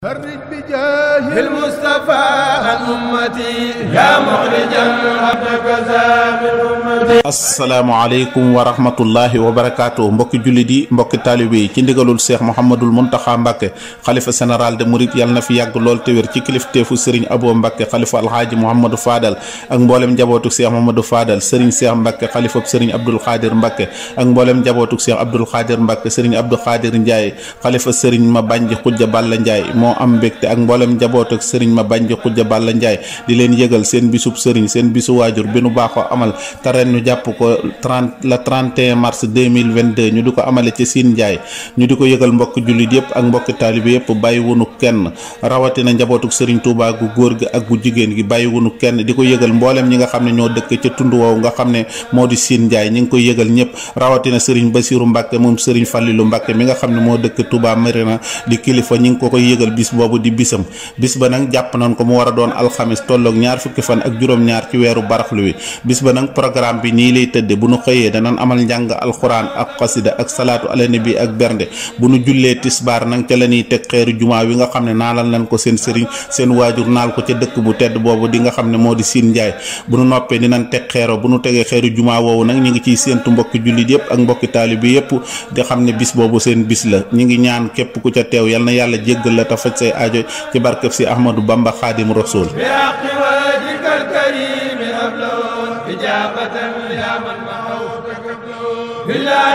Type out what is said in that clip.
فرج بجاه المصطفى عن أمتي يا مخرجا عبدك زامل أمتي. asalaamaaleykum wa rahmatullahi wa barakaatu mbokki jullit yi mbokki taalibe yi ci ndigalul Cheikh Mouhamadul Mountakha Mbacké xalifa général de Mouride yàlla na fi yàgg lool te wér ci kilifteefu Serigne Abo Mbacké xalifa alxaaji Mouhamadou Fadal ak mboolem njabootuk Cheikh Mouhamadou Fadal Serigne Cheikh Mbacké xalifab Serigne Abdoul Khadir Mbacké ak mboolem njabootuk Cheikh Abdoul Khadir Mbacké Serigne Abdou Khadir Ndiaye xalifa Serigne Mabanji Khoudia Balla Ndiaye moo am mbégte ak mboolem njabootuk Serigne Mabanji Khoudia Balla Ndiaye di leen yëgal seen bisub Serigne seen bisu waajur bi nu baaxoo amal te ren ñu jàpp ko le 31 mars 2022 ñu di ko amale ci Sine Ndiaye ñu di ko yëgal mbokki jullit yëpp ak mbokki taalibe yëpp bàyyi wunu kenn rawatina njabootuk Serigne Touba gu góor gi ak gu jigéen gi bàyyi wunu kenn di ko yëgal mboolem ñi nga xam ne ñoo dëkk ca tund woowu nga xam ne moo di Sine Ndiaye ñi ngi koy yëgal ñëpp rawatina Serigne Bassirou Mbacké moom Serigne Fallilou Mbacké mi nga xam ne moo dëkk Touba Marina di kilifa ñi ngi ko koy yëgal bis boobu di bisam bis ba nag jàpp nañ ko mu war a doon alxamis tolloog ñaar fukki fan ak juróom-ñaar ci weeru baraxlu wi bis ba nag programme bi nii lay tëdde bu nu xëyee danañ amal njàng alxuraan ak xasida ak salaatu ala nabi ak bernde bu nu jullee tisbaar nag ca la ñuy teg xeeru jumaa wi nga xam ne naalal nañ ko seen sëriñ seen waajur naal ko ca dëkk bu tedd boobu di nga xam ne moo di Sine Ndiaye bu nu noppee dinañ teg xeero bu nu tegee xeeru jumaa woowu nag ñu ngi ciy séentu mbokki jullit yëpp ak mbokki taalibe yëpp di xam ne bis boobu seen bis la ñu ngi ñaan képp ku ca teew yal na yàlla jéggal la te faj say aajo ci barkeb si Ahmadou Bamba Xaadim Rasul إجابة يا من معه تكبر بالله